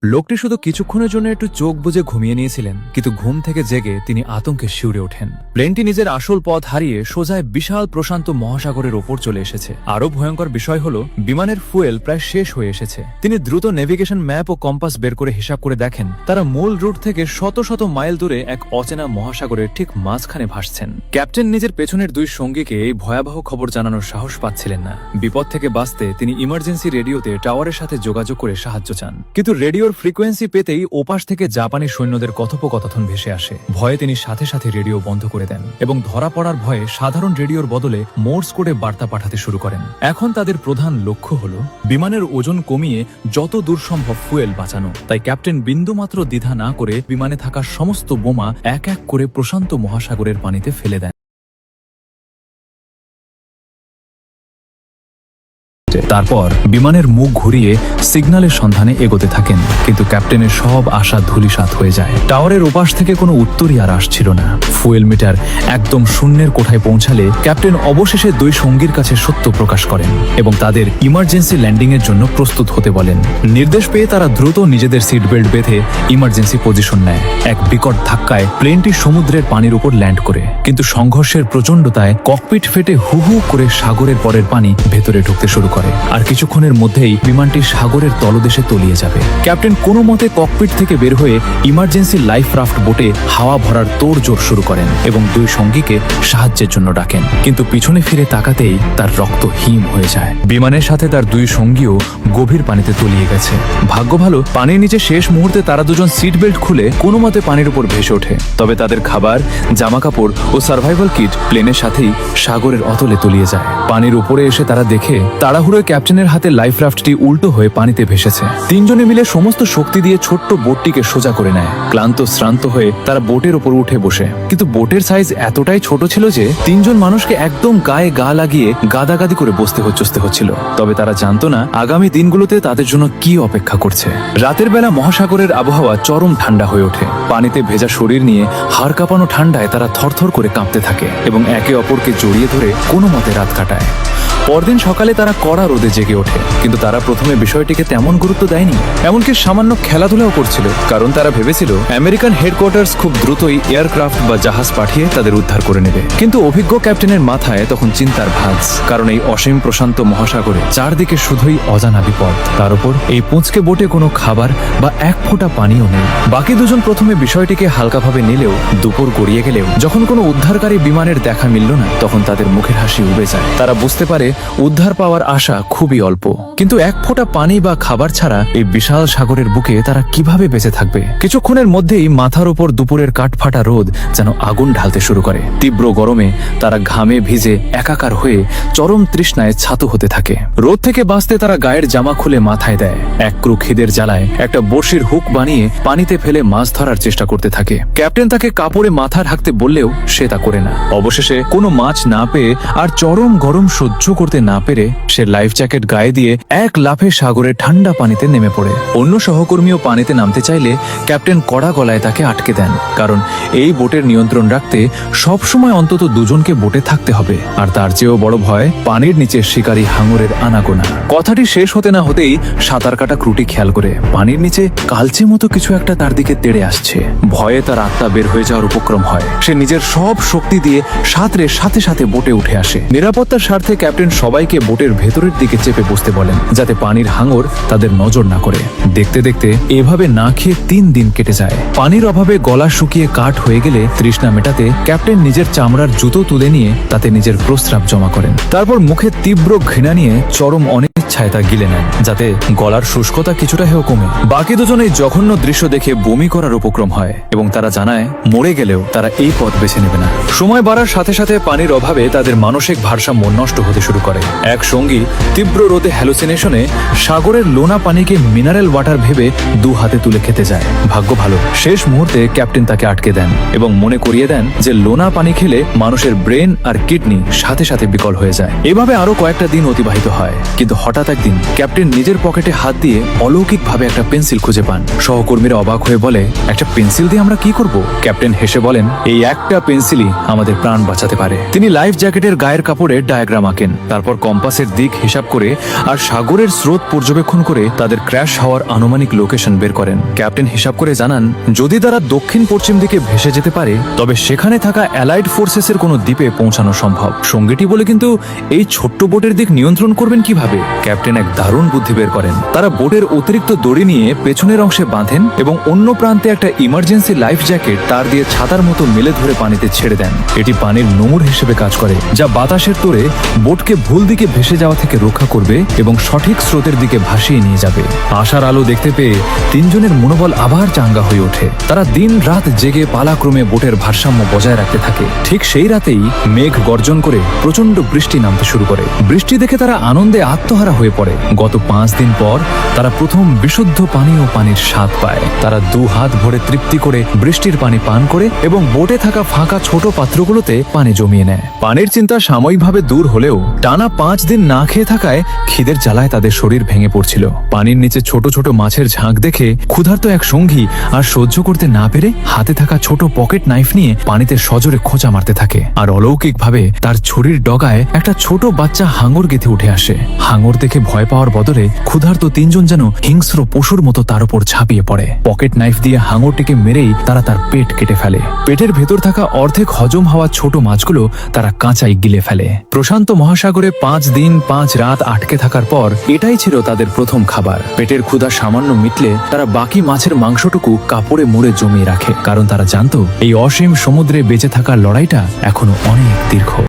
লোকটি শুধু কিছুক্ষণের জন্য একটু চোখ বুজে ঘুমিয়ে নিয়েছিলেন, কিন্তু ঘুম থেকে জেগে তিনি আতঙ্কে শিউরে ওঠেন। প্লেনটি নিজের আসল পথ হারিয়ে সোজায় বিশাল প্রশান্ত মহাসাগরের ওপর চলে এসেছে। আরও ভয়ঙ্কর বিষয় হলো বিমানের ফুয়েল প্রায় শেষ হয়ে এসেছে। তিনি দ্রুত নেভিগেশন ম্যাপ ও কম্পাস বের করে হিসাব করে দেখেন তারা মূল রুট থেকে শত শত মাইল দূরে এক অচেনা মহাসাগরের ঠিক মাঝখানে ভাসছেন। ক্যাপ্টেন নিজের পেছনের দুই সঙ্গীকে এই ভয়াবহ খবর জানানোর সাহস পাচ্ছিলেন না। বিপদ থেকে বাঁচতে তিনি ইমার্জেন্সি রেডিওতে টাওয়ারের সাথে যোগাযোগ করে সাহায্য চান, কিন্তু রেডিওর ফ্রিকোয়েন্সি পেতেই ওপাশ থেকে জাপানি সৈন্যদের কথোপকথন ভেসে আসে। ভয়ে তিনি সাথে সাথে রেডিও বন্ধ করে দেন এবং ধরা পড়ার ভয়ে সাধারণ রেডিওর বদলে মোর্স কোডে বার্তা পাঠাতে শুরু করেন। এখন তাদের প্রধান লক্ষ্য হলো বিমানের ওজন কমিয়ে যত দূর সম্ভব ফুয়েল বাঁচানো। তাই ক্যাপ্টেন বিন্দুমাত্র দ্বিধা না করে বিমানে থাকা সমস্ত বোমা এক এক করে প্রশান্ত মহাসাগরের পানিতে ফেলে দেন। তারপর বিমানের মুখ ঘুরিয়ে সিগন্যালের সন্ধানে এগোতে থাকেন, কিন্তু ক্যাপ্টেনের সব আশা ধূলিসাৎ হয়ে যায়। টাওয়ারের ওপাশ থেকে কোনো উত্তরই আর আসছিল না। ফুয়েল মিটার একদম শূন্যের কোঠায় পৌঁছালে ক্যাপ্টেন অবশেষে দুই সঙ্গীর কাছে সত্য প্রকাশ করেন এবং তাদের ইমার্জেন্সি ল্যান্ডিং এর জন্য প্রস্তুত হতে বলেন। নির্দেশ পেয়ে তারা দ্রুত নিজেদের সিট বেল্ট বেঁধে ইমার্জেন্সি পজিশন নেয়। এক বিকট ধাক্কায় প্লেনটি সমুদ্রের পানির উপর ল্যান্ড করে, কিন্তু সংঘর্ষের প্রচণ্ডতায় ককপিট ফেটে হু হু করে সাগরের পরের পানি ভেতরে ঢুকতে শুরু করে। আর কিছুক্ষণের মধ্যেই বিমানটি সাগরের তলদেশে তলিয়ে যাবে। ক্যাপ্টেন কোনো মতে ককপিট থেকে বের হয়ে ইমার্জেন্সি লাইফ রাফট বোটে হাওয়া ভরার তোড়জোড় শুরু করেন এবং দুই সঙ্গীকে সাহায্যের জন্য ডাকেন, কিন্তু পিছনে ফিরে তাকাতেই তার রক্ত হিম হয়ে যায়। বিমানের সাথে তার দুই সঙ্গীও গভীর পানিতে তলিয়ে গেছে। ভাগ্য ভালো, পানির নিচে শেষ মুহূর্তে তারা দুজন সিট বেল্ট খুলে কোনো মতে পানির উপর ভেসে ওঠে। তবে তাদের খাবার, জামাকাপড় ও সার্ভাইভাল কিট প্লেনের সাথেই সাগরের অতলে তলিয়ে যায়। পানির উপরে এসে তারা দেখে তাড়াহুড়োয় ক্যাপ্টেনের হাতে লাইফ রাফটটি উল্টো হয়ে পানিতে ভেসেছে। তিনজনে মিলে সমস্ত শক্তি দিয়ে ছোট্ট বোটটিকে সোজা করে নেয়। ক্লান্ত শ্রান্ত হয়ে তারা বোটের উপর উঠে বসে, কিন্তু বোটের সাইজ এতটাই ছোট ছিল যে তিনজন মানুষকে একদম গায়ে গা লাগিয়ে গাদাগাদি করে বসতে হচ্ছিল। তবে তারা জানতো না আগামী দিনগুলোতে তাদের জন্য কি অপেক্ষা করছে। রাতের বেলা মহাসাগরের আবহাওয়া চরম ঠান্ডা হয়ে ওঠে। পানিতে ভেজা শরীর নিয়ে হাড় কাঁপানো ঠান্ডায় তারা থরথর করে কাঁপতে থাকে এবং একে অপরকে জড়িয়ে ধরে কোনো মতে রাত কাটায়। পরদিন সকালে তারা কড়া রোদে জেগে ওঠে, কিন্তু তারা প্রথমে বিষয়টিকে তেমন গুরুত্ব দেয়নি। এমনকি সামান্য খেলাধুলাও করছিল, কারণ তারা ভেবেছিল আমেরিকান হেডকোয়ার্টার্স খুব দ্রুতই এয়ারক্রাফট বা জাহাজ পাঠিয়ে তাদের উদ্ধার করে নেবে। কিন্তু অভিজ্ঞ ক্যাপ্টেনের মাথায় তখন চিন্তার ভাঁজ, কারণ এই অসীম প্রশান্ত মহাসাগরে চারদিকে শুধুই অজানা বিপদ। তার উপর এই পুঁচকে বোটে কোনো খাবার বা এক ফোঁটা পানিও নেই। বাকি দুজন প্রথমে বিষয়টিকে হালকাভাবে নিলেও দুপুর গড়িয়ে গেলেও যখন কোনো উদ্ধারকারী বিমানের দেখা মিলল না, তখন তাদের মুখের হাসি উবে যায়। তারা বুঝতে পারে উদ্ধার পাওয়ার আশা খুবই অল্প, কিন্তু এক ফোঁটা পানি বা খাবার ছাড়া এই বিশাল সাগরের বুকে তারা কিভাবে বেঁচে থাকবে। কিছুক্ষণের মধ্যেই মাথার উপর দুপুরের কাঠফাটা রোদ যেন আগুন ঢালতে শুরু করে। তীব্র গরমে তারা ঘামে ভিজে একাকার হয়ে চরম তৃষ্ণায় ছাতু হতে থাকে। রোদ থেকে বাঁচতে তারা গায়ের জামা খুলে মাথায় দেয়। এক ক্রু খিদের জ্বালায় একটা বড়শির হুক বানিয়ে পানিতে ফেলে মাছ ধরার চেষ্টা করতে থাকে। ক্যাপ্টেন তাকে কাপড়ে মাথা ঢাকতে বললেও সে তা করে না। অবশেষে কোনো মাছ না পেয়ে আর চরম গরম সহ্য করতে না পেরে সে লাইফ জ্যাকেট গায়ে দিয়ে এক লাফে সাগরের ঠান্ডা পানিতে নেমে পড়ে। অন্য সহকর্মীও পানিতে নামতে চাইলে ক্যাপ্টেন কড়া গলায় তাকে আটকে দেন, কারণ এই বোটের নিয়ন্ত্রণ রাখতে সবসময় অন্তত দুজনকে বোটে থাকতে হবে। আর তার চেয়েও বড় ভয় পানির নিচে শিকারী হাঙরের আনাগোনা। কথাটি শেষ হতে না হতেই সাঁতার কাটা ক্রুটি খেয়াল করে পানির নিচে কালচে মতো কিছু একটা তার দিকে তেড়ে আসছে। ভয়ে তার আত্মা বের হয়ে যাওয়ার উপক্রম হয়। সে নিজের সব শক্তি দিয়ে সাঁতরে সাথে সাথে বোটে উঠে আসে। নিরাপত্তার স্বার্থে ক্যাপ্টেন সবাইকে বোটের ভেতরের দিকে চেপে বসতে বলেন, যাতে পানির হাঙর তাদের নজর না করে। দেখতে দেখতে এভাবে না খেয়ে 3 দিন কেটে যায়। পানির অভাবে গলা শুকিয়ে কাঠ হয়ে গেলে তৃষ্ণা মেটাতে ক্যাপ্টেন নিজের চামড়ার জুতো তুলে নিয়ে তাতে নিজের প্রস্রাব জমা করেন। তারপর মুখে তীব্র ঘৃণা নিয়ে চরম অনিচ্ছায় তা গিলে নেন, যাতে গলার শুষ্কতা কিছুটা হেও কমে। বাকি দুজন এই জঘন্য দৃশ্য দেখে বমি করার উপক্রম হয় এবং তারা জানায় মরে গেলেও তারা এই পথ বেছে নেবে না। সময় বাড়ার সাথে সাথে পানির অভাবে তাদের মানসিক ভারসাম্য নষ্ট হতে শুরু করে। এক সঙ্গী তীব্র রোদে হ্যালুসিনেশনে সাগরের লোনা পানিকে মিনারেল ওয়াটার ভেবে 2 হাতে তুলে খেতে যায়। ভাগ্য ভালো, শেষ মুহূর্তে ক্যাপ্টেন তাকে আটকে দেন এবং মনে করিয়ে দেন যে লোনা পানি খেলে মানুষের ব্রেন আর কিডনি সাথে সাথে বিকল হয়ে যায়। এভাবে আরো কয়েকটা দিন অতিবাহিত হয়, কিন্তু হঠাৎ একদিন ক্যাপ্টেন নিজের পকেটে হাত দিয়ে অলৌকিকভাবে একটা পেন্সিল খুঁজে পান। সহকর্মীরা অবাক হয়ে বলে, একটা পেন্সিল দিয়ে আমরা কি করব? ক্যাপ্টেন হেসে বলেন, এই একটা পেন্সিলই আমাদের প্রাণ বাঁচাতে পারে। তিনি লাইফ জ্যাকেটের গায়ের কাপড়ে ডায়াগ্রাম আঁকেন, তারপর কম্পাসের দিক হিসাব করে আর সাগরের স্রোত পর্যবেক্ষণ করে তাদের ক্র্যাশ হওয়ার আনুমানিক লোকেশন বের করেন। ক্যাপ্টেন হিসাব করে জানান যদি তারা দক্ষিণ পশ্চিম দিকে ভেসে যেতে পারে তবে সেখানে থাকা অ্যালাইড ফোর্সেসের কোনো দ্বীপে পৌঁছানো সম্ভব। সঙ্গীটি বলে কিন্তু এই ছোট্ট বোটের দিক নিয়ন্ত্রণ করবেন কিভাবে? ক্যাপ্টেন এক দারুণ বুদ্ধি বের করেন। তারা বোটের অতিরিক্ত দড়ি নিয়ে পেছনের অংশে বাঁধেন এবং অন্য প্রান্তে একটা ইমার্জেন্সি লাইফ জ্যাকেট তার দিয়ে ছাতার মতো মেলে ধরে পানিতে ছেড়ে দেন। এটি পানির নোঙর হিসেবে কাজ করে, যা বাতাসের তোড়ে বোটকে ভুল দিকে ভেসে যাওয়া থেকে রক্ষা করবে এবং সঠিক স্রোতের দিকে ভাসিয়ে নিয়ে যাবে। আশার আলো দেখতে পেয়ে তিনজনের মনোবল আবার চাঙ্গা হয়ে ওঠে। তারা দিন রাত জেগে পালাক্রমে বোটের ভারসাম্য বজায় রাখতে থাকে। ঠিক সেই রাতেই মেঘ গর্জন করে প্রচন্ড বৃষ্টি নামতে শুরু করে। বৃষ্টি দেখে তারা আনন্দে আত্মহারা হয়ে পড়ে। গত 5 দিন পর তারা প্রথম বিশুদ্ধ পানি ও পানির স্বাদ পায়। তারা 2 হাত ভরে তৃপ্তি করে বৃষ্টির পানি পান করে এবং বোটে থাকা ফাঁকা ছোট পাত্রগুলোতে পানি জমিয়ে নেয়। পানির চিন্তা সাময়িকভাবে দূর হলেও টানা 5 দিন না খেয়ে থাকায় খিদের জ্বালায় তাদের শরীর ভেঙে পড়ছিল। পানির নিচে ছোট ছোট মাছের ঝাঁক দেখে ক্ষুধার্ত এক সঙ্গী আর সহ্য করতে না পেরে হাতে থাকা ছোট পকেট নাইফ নিয়ে পানিতে সজোরে খোঁচা মারতে থাকে। আর অলৌকিকভাবে তার ছুরির ডগায় একটা ছোট বাচ্চা হাঙর গেঁথে উঠে আসে। হাঙর দেখে ভয় পাওয়ার বদলে ক্ষুধার্ত তিনজন যেন হিংস্র পশুর মতো তার উপর ঝাঁপিয়ে পড়ে। পকেট নাইফ দিয়ে হাঙরটিকে মেরেই তারা তার পেট কেটে ফেলে। পেটের ভেতর থাকা অর্ধেক হজম হওয়া ছোট মাছগুলো তারা কাঁচাই গিলে ফেলে। প্রশান্ত মহাসাগরে 5 দিন 5 রাত আটকে থাকার পর এটাই ছিল তাদের প্রথম খাবার। পেটের ক্ষুধা সামান্য মিটলে তারা বাকি মাছের মাংসটুকু কাপড়ে মুড়ে জমিয়ে রাখে, কারণ তারা জানতো এই অসীম সমুদ্রে বেঁচে থাকার লড়াইটা এখনো অনেক দীর্ঘ।